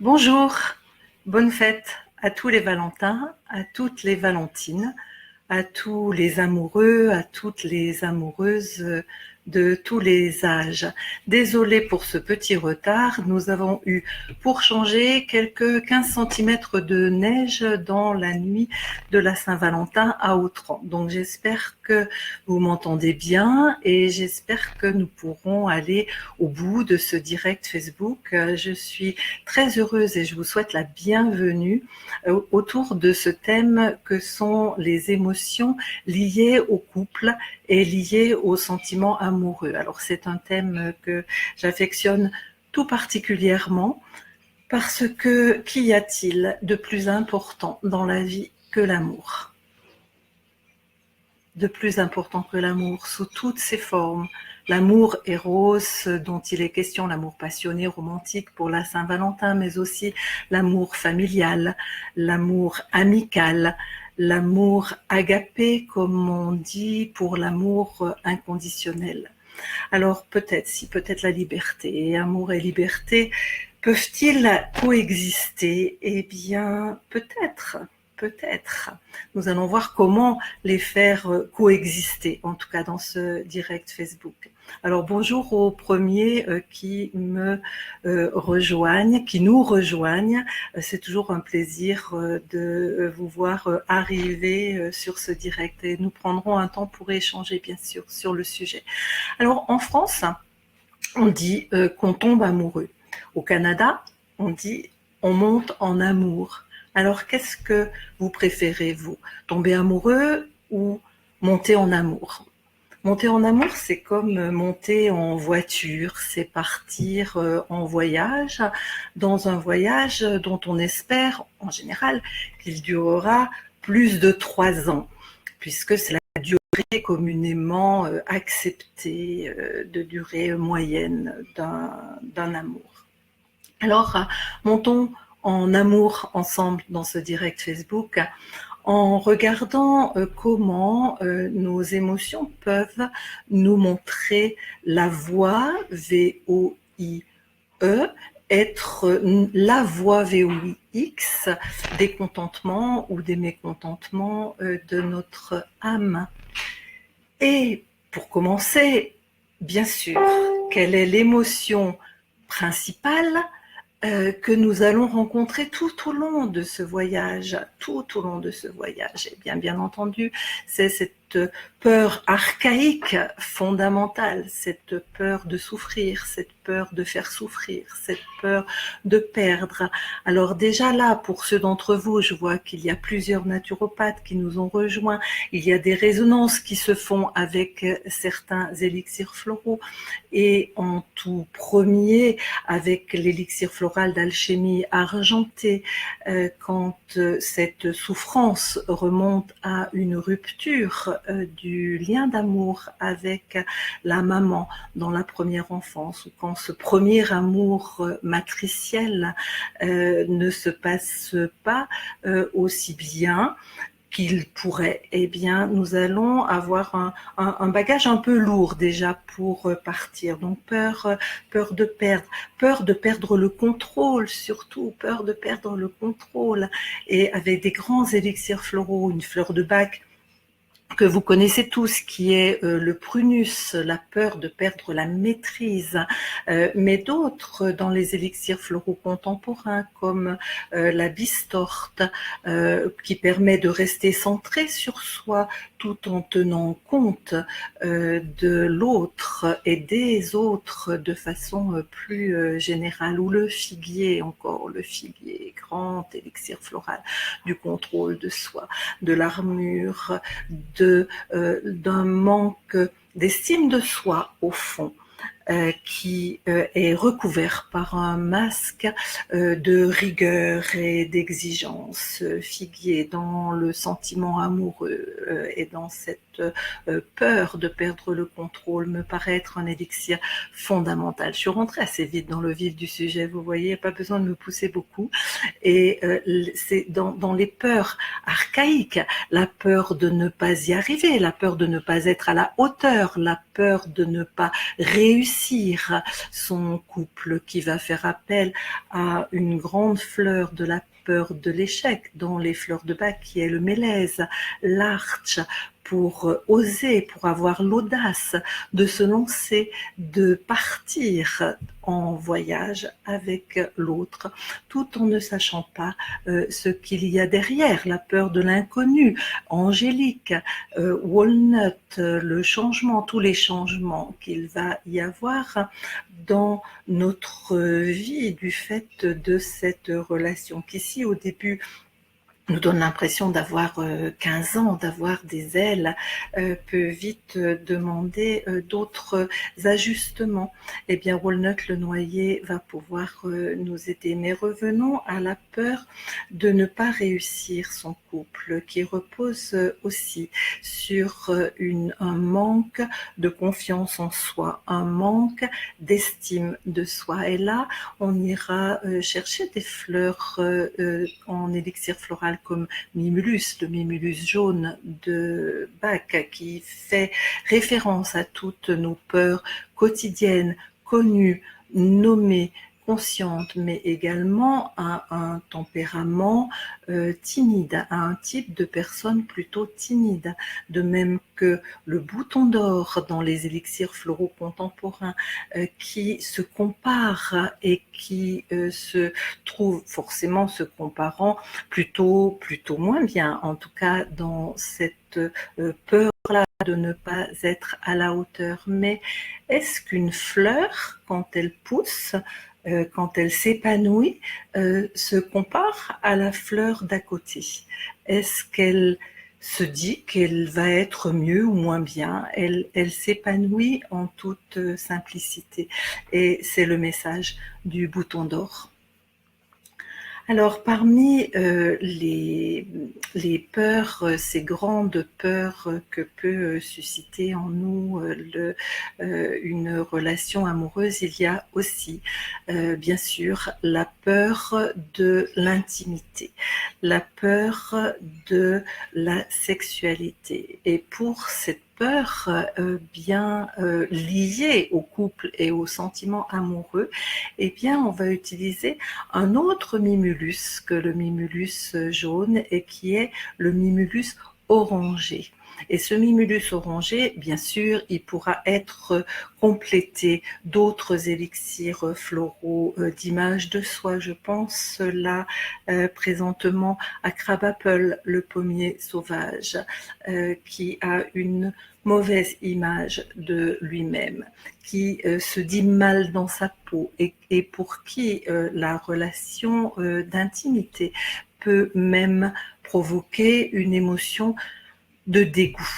Bonjour, bonne fête à tous les Valentins, à toutes les Valentines, à tous les amoureux, à toutes les amoureuses de tous les âges. Désolée pour ce petit retard, nous avons eu pour changer quelques 15 centimètres de neige dans la nuit de la Saint-Valentin à Autran. Donc j'espère que vous m'entendez bien et j'espère que nous pourrons aller au bout de ce direct Facebook. Je suis très heureuse et je vous souhaite la bienvenue autour de ce thème que sont les émotions liées au couple et liées aux sentiments amoureux. Alors c'est un thème que j'affectionne tout particulièrement parce que qu'y a-t-il de plus important dans la vie que l'amour ? De plus important que l'amour sous toutes ses formes. L'amour éros dont il est question, l'amour passionné, romantique pour la Saint-Valentin, mais aussi l'amour familial, l'amour amical, l'amour agapé, comme on dit, pour l'amour inconditionnel. Alors peut-être la liberté, amour et liberté, peuvent-ils coexister ? Eh bien, peut-être. Nous allons voir comment les faire coexister, en tout cas dans ce direct Facebook. Alors bonjour aux premiers qui me rejoignent, qui nous rejoignent. C'est toujours un plaisir de vous voir arriver sur ce direct et nous prendrons un temps pour échanger bien sûr sur le sujet. Alors en France, on dit qu'on tombe amoureux. Au Canada, on dit on monte en amour. Alors qu'est-ce que vous préférez, vous ? Tomber amoureux ou monter en amour ? Monter en amour, c'est comme monter en voiture, c'est partir en voyage, dans un voyage dont on espère, en général, qu'il durera plus de 3 ans, puisque c'est la durée communément acceptée de durée moyenne d'un amour. Alors, montons en amour ensemble dans ce direct Facebook en regardant comment nos émotions peuvent nous montrer la voie V-O-I-E, être la voie VOIX des contentements ou des mécontentements de notre âme. Et pour commencer, bien sûr, quelle est l'émotion principale que nous allons rencontrer tout au long de ce voyage, Eh bien entendu, c'est cette peur archaïque fondamentale, cette peur de souffrir, cette peur de faire souffrir, cette peur de perdre. Alors déjà là, pour ceux d'entre vous, je vois qu'il y a plusieurs naturopathes qui nous ont rejoints, il y a des résonances qui se font avec certains élixirs floraux et en tout premier avec l'élixir floral d'alchimie argentée, quand cette souffrance remonte à une rupture du lien d'amour avec la maman dans la première enfance, ou quand ce premier amour matriciel ne se passe pas aussi bien qu'il pourrait, eh bien, nous allons avoir un bagage un peu lourd déjà pour partir. Donc peur de perdre le contrôle, surtout peur de perdre le contrôle. Et avec des grands élixirs floraux, une fleur de bac que vous connaissez tous, qui est le prunus, la peur de perdre la maîtrise, mais d'autres dans les élixirs floraux contemporains comme la bistorte, qui permet de rester centré sur soi tout en tenant compte de l'autre et des autres de façon plus générale, ou le figuier, grand élixir floral du contrôle de soi, de l'armure, d'un manque d'estime de soi au fond, qui est recouvert par un masque de rigueur et d'exigence. Figuier dans le sentiment amoureux et dans cette peur de perdre le contrôle me paraît être un élixir fondamental. Je suis rentrée assez vite dans le vif du sujet, vous voyez, pas besoin de me pousser beaucoup. Et c'est dans les peurs archaïques, la peur de ne pas y arriver, la peur de ne pas être à la hauteur, la peur de ne pas réussir, réussir son couple, qui va faire appel à une grande fleur de la peur de l'échec dans les fleurs de bac, qui est le mélèze, l'arche, pour oser, pour avoir l'audace de se lancer, de partir en voyage avec l'autre, tout en ne sachant pas ce qu'il y a derrière, la peur de l'inconnu. Angélique, Walnut, le changement, tous les changements qu'il va y avoir dans notre vie du fait de cette relation, qu'ici au début nous donne l'impression d'avoir 15 ans, d'avoir des ailes, peut vite demander d'autres ajustements. Eh bien, Walnut le noyer va pouvoir nous aider. Mais revenons à la peur de ne pas réussir son couple, qui repose aussi sur un manque de confiance en soi, un manque d'estime de soi. Et là, on ira chercher des fleurs en élixir floral comme Mimulus, le Mimulus jaune de Bach, qui fait référence à toutes nos peurs quotidiennes, connues, nommées, conscientes, mais également à un tempérament timide, à un type de personne plutôt timide, de même que le bouton d'or dans les élixirs floraux contemporains qui se compare et qui se trouve forcément se comparant plutôt moins bien, en tout cas dans cette peur-là de ne pas être à la hauteur. Mais est-ce qu'une fleur, quand elle pousse, quand elle s'épanouit, se compare à la fleur d'à côté? Est-ce qu'elle se dit qu'elle va être mieux ou moins bien? Elle s'épanouit en toute simplicité. Et c'est le message du bouton d'or. Alors, parmi les peurs, ces grandes peurs que peut susciter en nous une relation amoureuse, il y a aussi, bien sûr, la peur de l'intimité, la peur de la sexualité. Et pour cette peur bien liée au couple et aux sentiments amoureux, eh bien, on va utiliser un autre mimulus que le mimulus jaune, et qui est le mimulus orangé. Et ce mimulus orangé, bien sûr, il pourra être complété d'autres élixirs floraux d'image de soi. Je pense là présentement à Crabapple, le pommier sauvage, qui a une mauvaise image de lui-même, qui se dit mal dans sa peau, et pour qui la relation d'intimité peut même provoquer une émotion de dégoût.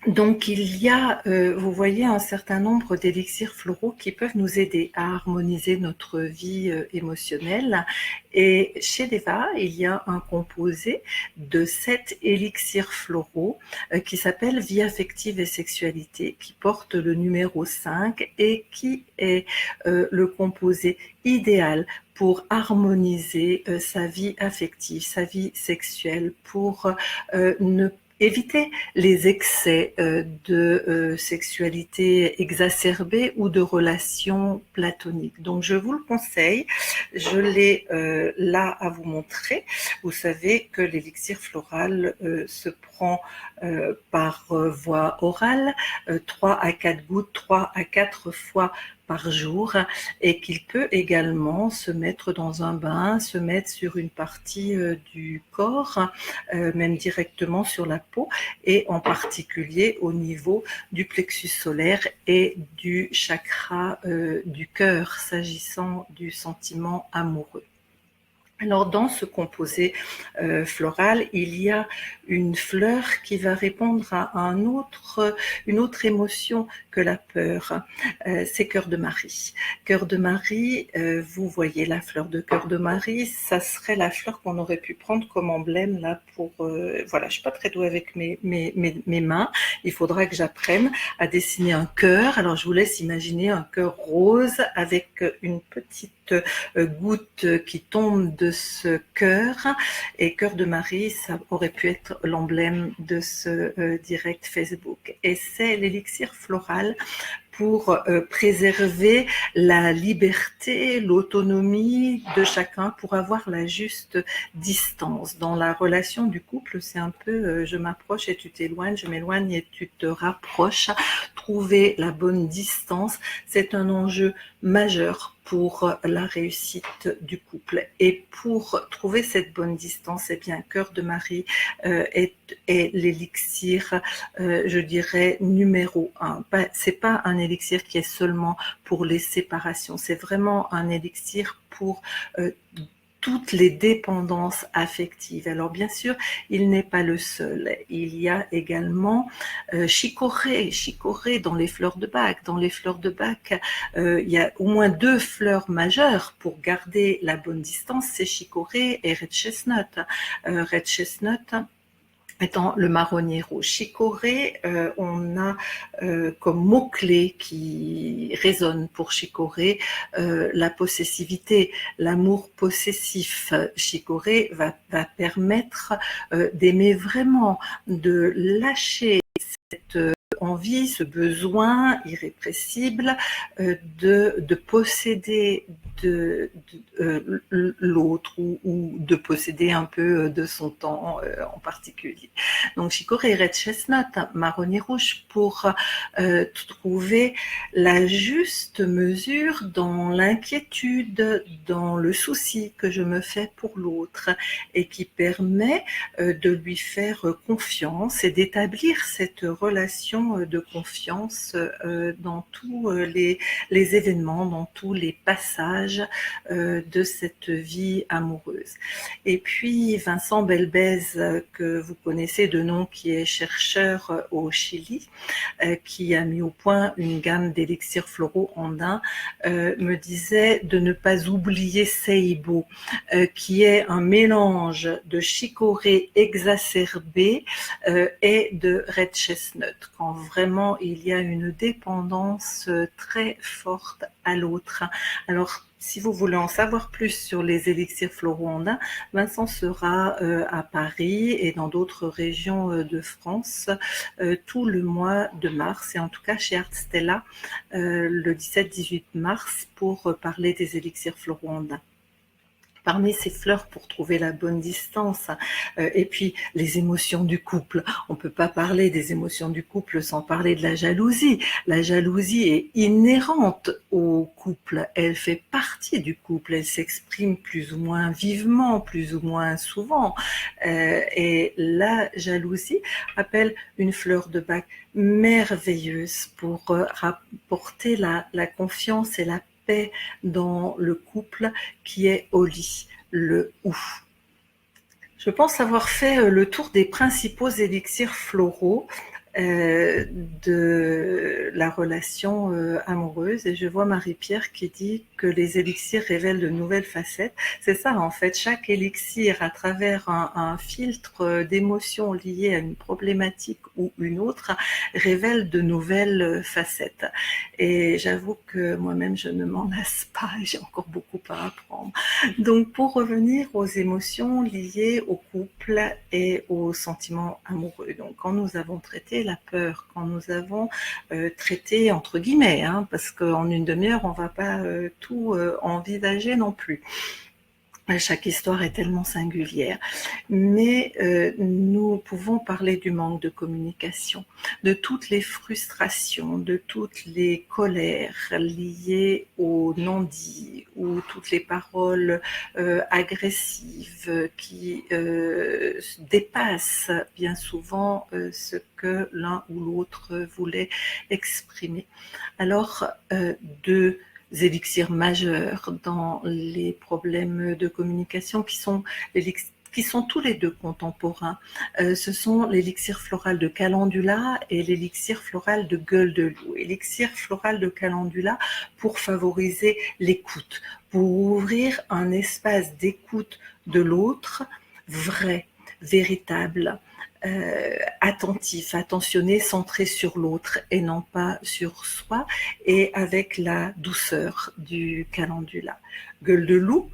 Donc il y a, vous voyez, un certain nombre d'élixirs floraux qui peuvent nous aider à harmoniser notre vie émotionnelle. Et chez Deva, il y a un composé de 7 élixirs floraux qui s'appelle Vie affective et sexualité, qui porte le numéro 5 et qui est le composé idéal pour harmoniser sa vie affective, sa vie sexuelle, pour éviter les excès de sexualité exacerbée ou de relations platoniques. Donc je vous le conseille, je l'ai là à vous montrer. Vous savez que l'élixir floral se prend par voie orale, 3 à 4 gouttes, 3 à 4 fois par jour, et qu'il peut également se mettre dans un bain, se mettre sur une partie du corps, même directement sur la peau, et en particulier au niveau du plexus solaire et du chakra du cœur, s'agissant du sentiment amoureux. Alors dans ce composé floral, il y a une fleur qui va répondre à une autre émotion que la peur, c'est cœur de Marie. Cœur de Marie, vous voyez la fleur de cœur de Marie, ça serait la fleur qu'on aurait pu prendre comme emblème là pour... voilà, je suis pas très douée avec mes mains, il faudra que j'apprenne à dessiner un cœur. Alors je vous laisse imaginer un cœur rose avec une petite goutte qui tombe de de ce cœur, et cœur de Marie, ça aurait pu être l'emblème de ce direct Facebook. Et c'est l'élixir floral pour préserver la liberté, l'autonomie de chacun, pour avoir la juste distance. Dans la relation du couple, c'est un peu je m'approche et tu t'éloignes, je m'éloigne et tu te rapproches. Trouver la bonne distance, c'est un enjeu majeur pour la réussite du couple. Et pour trouver cette bonne distance, eh bien, Cœur de Marie est l'élixir, je dirais, numéro un. C'est pas un élixir qui est seulement pour les séparations, c'est vraiment un élixir pour toutes les dépendances affectives. Alors bien sûr, il n'est pas le seul. Il y a également chicorée dans les fleurs de bac. Dans les fleurs de bac, il y a au moins 2 fleurs majeures pour garder la bonne distance, c'est chicorée et red chestnut. Red chestnut étant le marronnier rouge. Chicorée, on a comme mot-clé qui résonne pour chicorée la possessivité, l'amour possessif. Chicorée va permettre d'aimer vraiment, de lâcher cette envie, ce besoin irrépressible de posséder l'autre, ou de posséder un peu de son temps en particulier. Donc chicorée et red chestnut, marronnier rouge, pour trouver la juste mesure dans l'inquiétude, dans le souci que je me fais pour l'autre, et qui permet de lui faire confiance et d'établir cette relation de confiance dans tous les événements, dans tous les passages de cette vie amoureuse. Et puis Vincent Belbez, que vous connaissez de nom, qui est chercheur au Chili, qui a mis au point une gamme d'élixirs floraux andins, me disait de ne pas oublier Seibo, qui est un mélange de chicorée exacerbée et de red chestnut, quand vraiment il y a une dépendance très forte à l'autre. Alors, si vous voulez en savoir plus sur les élixirs floraux andins, Vincent sera à Paris et dans d'autres régions de France tout le mois de mars, et en tout cas chez Art Stella le 17-18 mars, pour parler des élixirs floraux andins. Parmi ces fleurs pour trouver la bonne distance, et puis les émotions du couple. On peut pas parler des émotions du couple sans parler de la jalousie. La jalousie est inhérente au couple, elle fait partie du couple, elle s'exprime plus ou moins vivement, plus ou moins souvent, et la jalousie appelle une fleur de bac merveilleuse pour rapporter la confiance et la paix dans le couple qui est au lit, le ou. Je pense avoir fait le tour des principaux élixirs floraux de la relation amoureuse, et je vois Marie-Pierre qui dit que les élixirs révèlent de nouvelles facettes. C'est ça en fait, chaque élixir, à travers un filtre d'émotions liées à une problématique ou une autre, révèle de nouvelles facettes. Et j'avoue que moi-même je ne m'en lasse pas, j'ai encore beaucoup à apprendre. Donc pour revenir aux émotions liées au couple et aux sentiments amoureux, donc quand nous avons traité la peur, quand nous avons traité entre guillemets, parce qu'en une demi-heure on va pas tout envisager non plus. Chaque histoire est tellement singulière, mais nous pouvons parler du manque de communication, de toutes les frustrations, de toutes les colères liées au non-dit, ou toutes les paroles agressives qui dépassent bien souvent ce que l'un ou l'autre voulait exprimer. Alors, élixirs majeurs dans les problèmes de communication qui sont tous les deux contemporains. Ce sont l'élixir floral de calendula et l'élixir floral de gueule de loup. Élixir floral de calendula pour favoriser l'écoute, pour ouvrir un espace d'écoute de l'autre vrai, véritable, attentif, attentionné, centré sur l'autre et non pas sur soi, et avec la douceur du calendula. gueule de loup,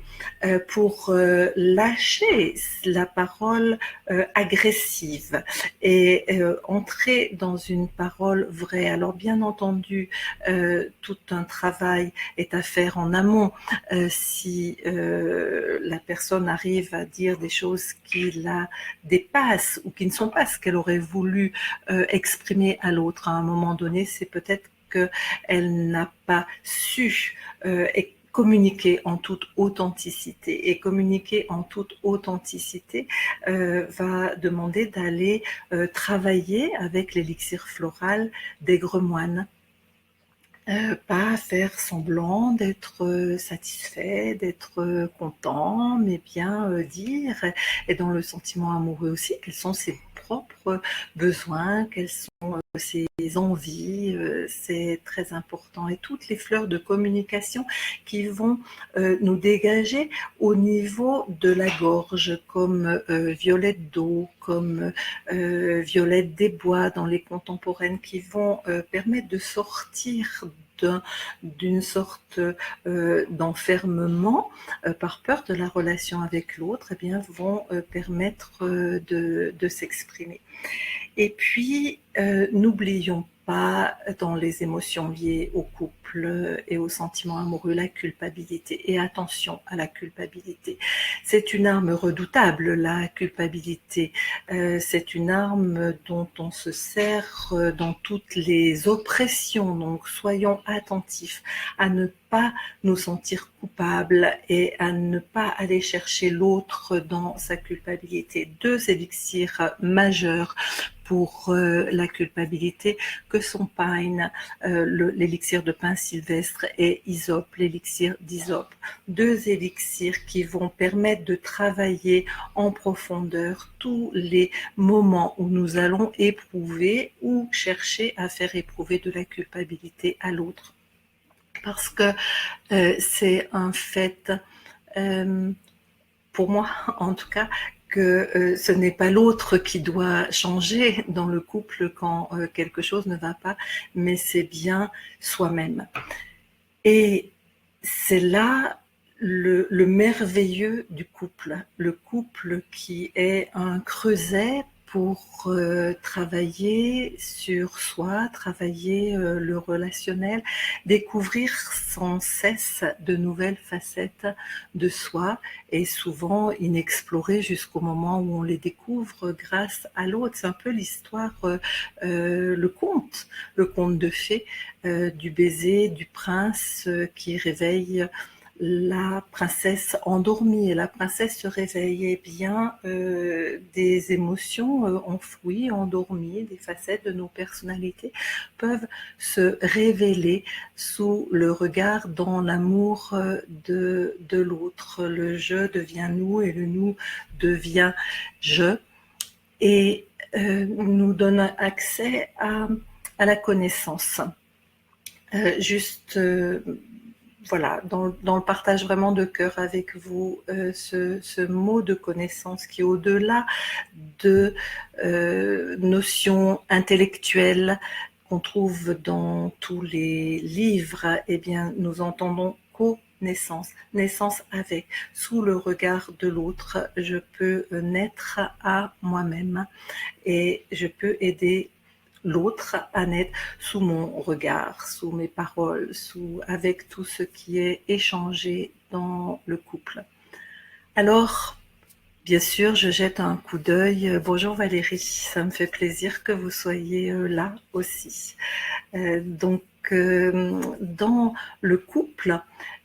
pour lâcher la parole agressive et entrer dans une parole vraie. Alors bien entendu, tout un travail est à faire en amont. Si la personne arrive à dire des choses qui la dépassent ou qui ne sont pas ce qu'elle aurait voulu exprimer à l'autre à un moment donné, c'est peut-être qu'elle n'a pas su communiquer en toute authenticité. Et communiquer en toute authenticité va demander d'aller travailler avec l'élixir floral d'Aigremoine. Pas faire semblant d'être satisfait, d'être content, mais bien dire, et dans le sentiment amoureux aussi, quels sont ses propres besoins, quels sont ses envies, c'est très important. Et toutes les fleurs de communication qui vont nous dégager au niveau de la gorge, comme violette d'eau, comme violette des bois dans les contemporaines, qui vont permettre de sortir d'une sorte d'enfermement par peur de la relation avec l'autre, eh bien, vont permettre de s'exprimer. Et puis, n'oublions pas dans les émotions liées au couple et aux sentiments amoureux, la culpabilité. Et attention à la culpabilité. C'est une arme redoutable, la culpabilité. C'est une arme dont on se sert dans toutes les oppressions. Donc, soyons attentifs à ne pas nous sentir coupables et à ne pas aller chercher l'autre dans sa culpabilité. 2 élixirs majeurs pour la culpabilité que sont Pine, l'élixir de pin sylvestre, et Hysope, l'élixir d'Hysope. 2 élixirs qui vont permettre de travailler en profondeur tous les moments où nous allons éprouver ou chercher à faire éprouver de la culpabilité à l'autre. Parce que c'est un fait, pour moi en tout cas, que ce n'est pas l'autre qui doit changer dans le couple quand quelque chose ne va pas, mais c'est bien soi-même. Et c'est là le merveilleux du couple, le couple qui est un creuset pour travailler sur soi, travailler le relationnel, découvrir sans cesse de nouvelles facettes de soi, et souvent inexplorées jusqu'au moment où on les découvre grâce à l'autre. C'est un peu l'histoire, le conte de fées, du baiser du prince qui réveille la princesse endormie, et la princesse se réveille. Eh bien, des émotions enfouies, endormies, des facettes de nos personnalités peuvent se révéler sous le regard, dans l'amour de l'autre. Le je devient nous et le nous devient je, et nous donne accès à la connaissance. Voilà, dans le partage vraiment de cœur avec vous, ce mot de connaissance qui, au-delà de notions intellectuelles qu'on trouve dans tous les livres, eh bien, nous entendons connaissance, naissance avec, sous le regard de l'autre, je peux naître à moi-même et je peux aider l'autre à naître sous mon regard, sous mes paroles, avec tout ce qui est échangé dans le couple. Alors, bien sûr, je jette un coup d'œil. Bonjour Valérie, ça me fait plaisir que vous soyez là aussi. Donc, dans le couple,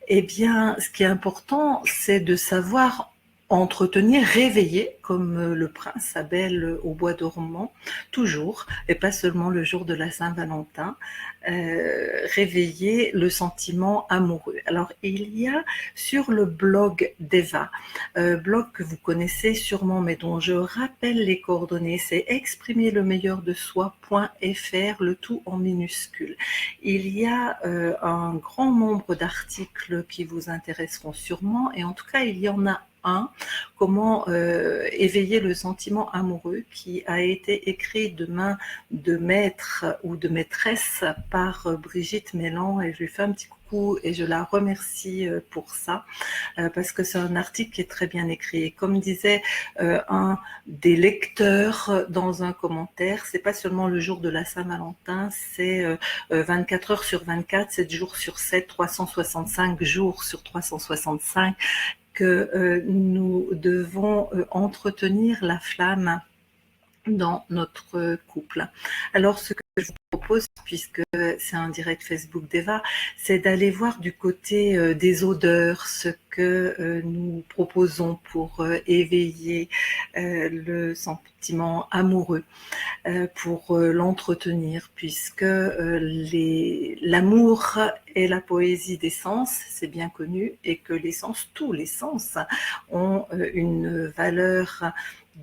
eh bien, ce qui est important, c'est de savoir entretenir, réveiller, comme le prince Abel au bois dormant, toujours, et pas seulement le jour de la Saint-Valentin, réveiller le sentiment amoureux. Alors, il y a sur le blog d'Eva, blog que vous connaissez sûrement, mais dont je rappelle les coordonnées, c'est exprimerlemieurdesoi.fr, le tout en minuscule. Il y a un grand nombre d'articles qui vous intéresseront sûrement, et en tout cas, il y en a un, comment éveiller le sentiment amoureux, qui a été écrit de main de maître ou de maîtresse par Brigitte Mélan, et je lui fais un petit coucou beaucoup et je la remercie pour ça, parce que c'est un article qui est très bien écrit. Et comme disait un des lecteurs dans un commentaire, c'est pas seulement le jour de la Saint-Valentin, c'est 24 heures sur 24, 7 jours sur 7, 365 jours sur 365 que nous devons entretenir la flamme dans notre couple. Alors, ce que je vous propose, puisque c'est un direct Facebook d'Eva, c'est d'aller voir du côté des odeurs ce que nous proposons pour éveiller le sentiment amoureux, pour l'entretenir, puisque l'amour est la poésie des sens, c'est bien connu, et que les sens, tous les sens, ont une valeur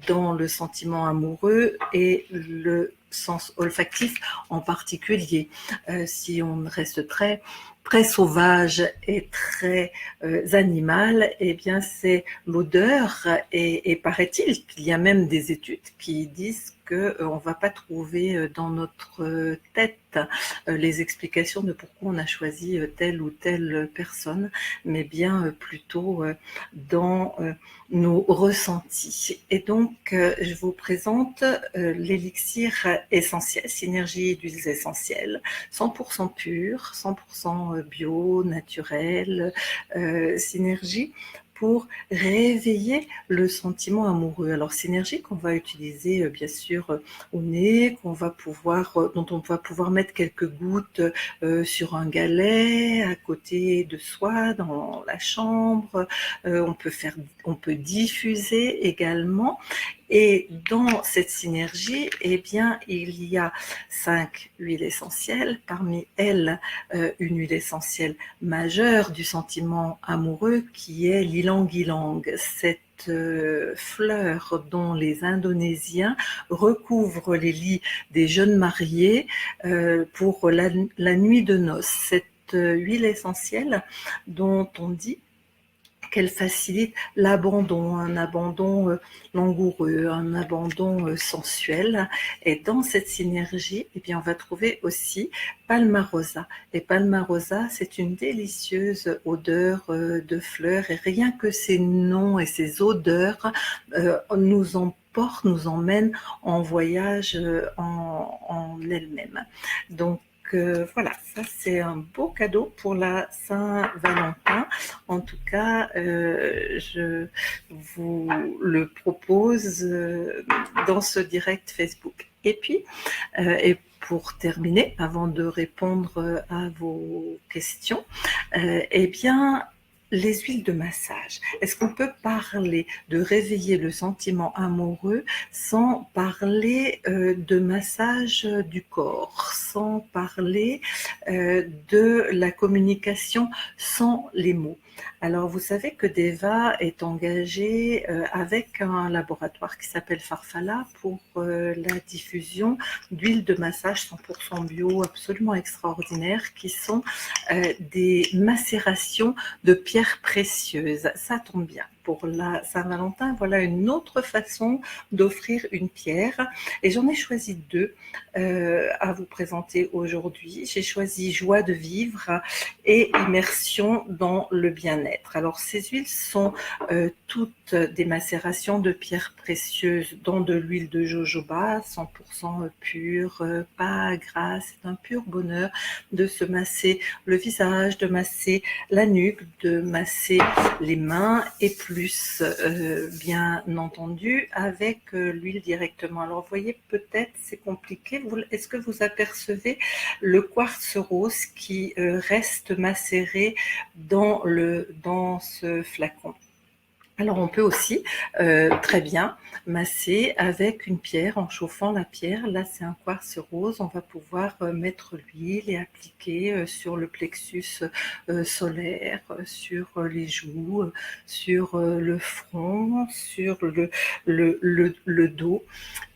dans le sentiment amoureux et le sens olfactif en particulier. Si on reste très sauvage et très animal, eh bien c'est l'odeur et paraît-il qu'il y a même des études qui disent qu'on ne va pas trouver dans notre tête les explications de pourquoi on a choisi telle ou telle personne, mais bien plutôt dans nos ressentis. Et donc, je vous présente l'élixir essentiel, synergie d'huiles essentielles, 100% pur, 100% bio, naturel, synergie, pour réveiller le sentiment amoureux. Alors synergie qu'on va utiliser bien sûr au nez, dont on va pouvoir mettre quelques gouttes sur un galet, à côté de soi, dans la chambre. On peut diffuser également. Et dans cette synergie, eh bien, il y a 5 huiles essentielles. Parmi elles, une huile essentielle majeure du sentiment amoureux qui est l'ilang-ilang. Cette fleur dont les Indonésiens recouvrent les lits des jeunes mariés pour la nuit de noces. Cette huile essentielle dont on dit qu'elle facilite l'abandon, un abandon langoureux, un abandon sensuel. Et dans cette synergie, eh bien, on va trouver aussi Palmarosa. Et Palmarosa, c'est une délicieuse odeur de fleurs. Et rien que ces noms et ces odeurs nous emportent, nous emmènent en voyage en elles-mêmes. Donc, voilà, ça c'est un beau cadeau pour la Saint-Valentin. En tout cas, je vous le propose dans ce direct Facebook. Et puis, et pour terminer, avant de répondre à vos questions, eh bien, les huiles de massage. Est-ce qu'on peut parler de réveiller le sentiment amoureux sans parler de massage du corps, sans parler de la communication sans les mots? Alors, vous savez que Deva est engagée avec un laboratoire qui s'appelle Farfalla pour la diffusion d'huiles de massage 100% bio, absolument extraordinaires, qui sont des macérations de pierres précieuses. Ça tombe bien. Pour la Saint-Valentin, voilà une autre façon d'offrir une pierre. Et j'en ai choisi deux à vous présenter aujourd'hui. J'ai choisi Joie de vivre et Immersion dans le bien-être. Alors, ces huiles sont toutes des macérations de pierres précieuses dans de l'huile de jojoba, 100% pure, pas grasse. C'est un pur bonheur de se masser le visage, de masser la nuque, de masser les mains et plus, bien entendu, avec l'huile directement. Alors, vous voyez, peut-être c'est compliqué. Est-ce que vous apercevez le quartz rose qui reste macéré dans ce flacon? Alors, on peut aussi très bien masser avec une pierre en chauffant la pierre. Là, c'est un quartz rose. On va pouvoir mettre l'huile et appliquer sur le plexus solaire, sur les joues, sur le front, sur le dos.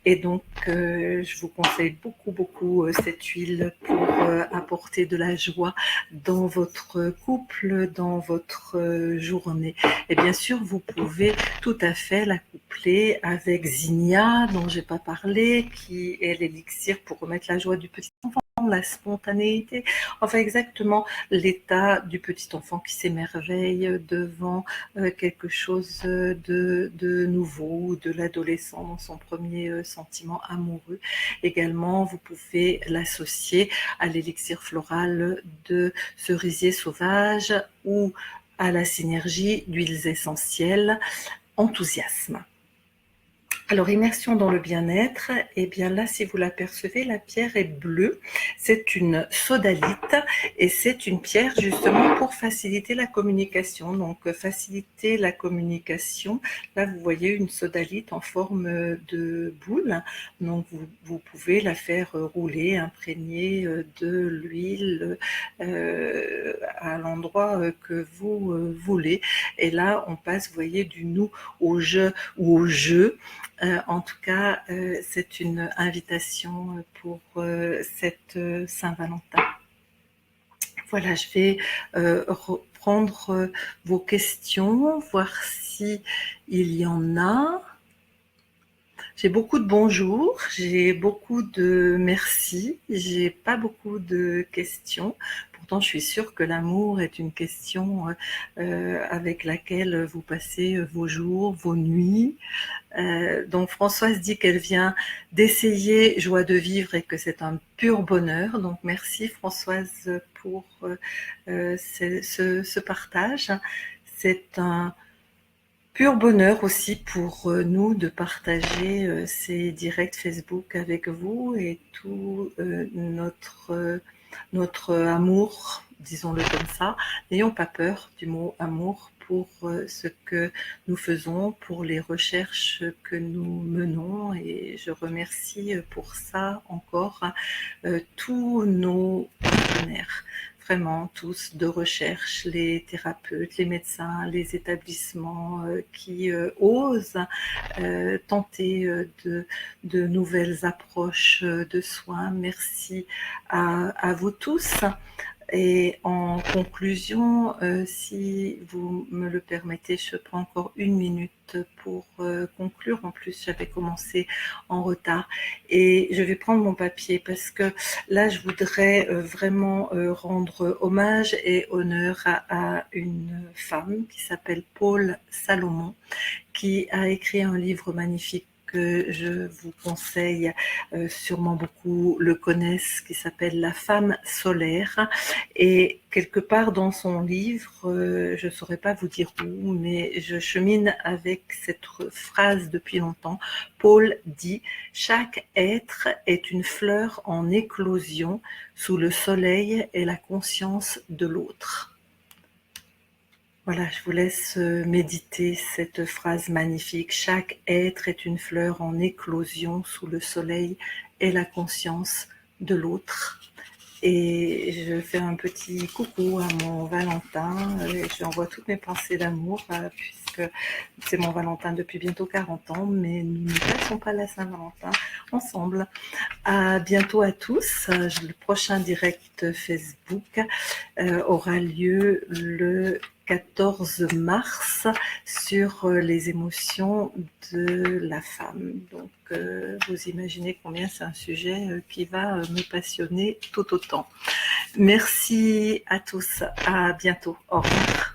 Et donc, je vous conseille beaucoup cette huile pour apporter de la joie dans votre couple, dans votre journée. Et bien sûr, vous pouvez tout à fait la coupler avec Zinnia, dont j'ai pas parlé, qui est l'élixir pour remettre la joie du petit enfant. la spontanéité, enfin exactement l'état du petit enfant qui s'émerveille devant quelque chose de nouveau, de l'adolescent dans son premier sentiment amoureux. Également, vous pouvez l'associer à l'élixir floral de cerisier sauvage ou à la synergie d'huiles essentielles enthousiasme. Alors, immersion dans le bien-être, et bien là, si vous l'apercevez, la pierre est bleue. C'est une sodalite et c'est une pierre justement pour faciliter la communication. Donc, faciliter la communication. Là, vous voyez une sodalite en forme de boule. Donc, vous pouvez la faire rouler, imprégner de l'huile à l'endroit que vous voulez. Et là, on passe, vous voyez, du nous au je ou au jeu. En tout cas, c'est une invitation pour cette Saint-Valentin. Voilà, je vais reprendre vos questions, voir si il y en a. J'ai beaucoup de bonjours, j'ai beaucoup de merci, j'ai pas beaucoup de questions. Pourtant, je suis sûre que l'amour est une question avec laquelle vous passez vos jours, vos nuits. Donc Françoise dit qu'elle vient d'essayer Joie de vivre et que c'est un pur bonheur. Donc merci Françoise pour ce partage. C'est un pur bonheur aussi pour nous de partager ces directs Facebook avec vous et tout notre amour, disons-le comme ça. N'ayons pas peur du mot amour pour ce que nous faisons, pour les recherches que nous menons, et je remercie pour ça encore tous nos partenaires, vraiment tous de recherche, les thérapeutes, les médecins, les établissements qui osent tenter de nouvelles approches de soins. Merci à vous tous. Et en conclusion, si vous me le permettez, je prends encore une minute pour conclure. En plus, j'avais commencé en retard et je vais prendre mon papier parce que là, je voudrais vraiment rendre hommage et honneur à une femme qui s'appelle Paul Salomon, qui a écrit un livre magnifique que je vous conseille, sûrement beaucoup le connaissent, qui s'appelle La femme solaire. Et quelque part dans son livre, je ne saurais pas vous dire où, mais je chemine avec cette phrase depuis longtemps. Paul dit « Chaque être est une fleur en éclosion sous le soleil et la conscience de l'autre ». Voilà, je vous laisse méditer cette phrase magnifique. Chaque être est une fleur en éclosion sous le soleil et la conscience de l'autre. Et je fais un petit coucou à mon Valentin. Et je lui envoie toutes mes pensées d'amour, puisque c'est mon Valentin depuis bientôt 40 ans, mais nous ne passons pas la Saint-Valentin ensemble. À bientôt à tous. Le prochain direct Facebook aura lieu le 14 mars sur les émotions de la femme. Donc, vous imaginez combien c'est un sujet qui va me passionner tout autant. Merci à tous. À bientôt. Au revoir.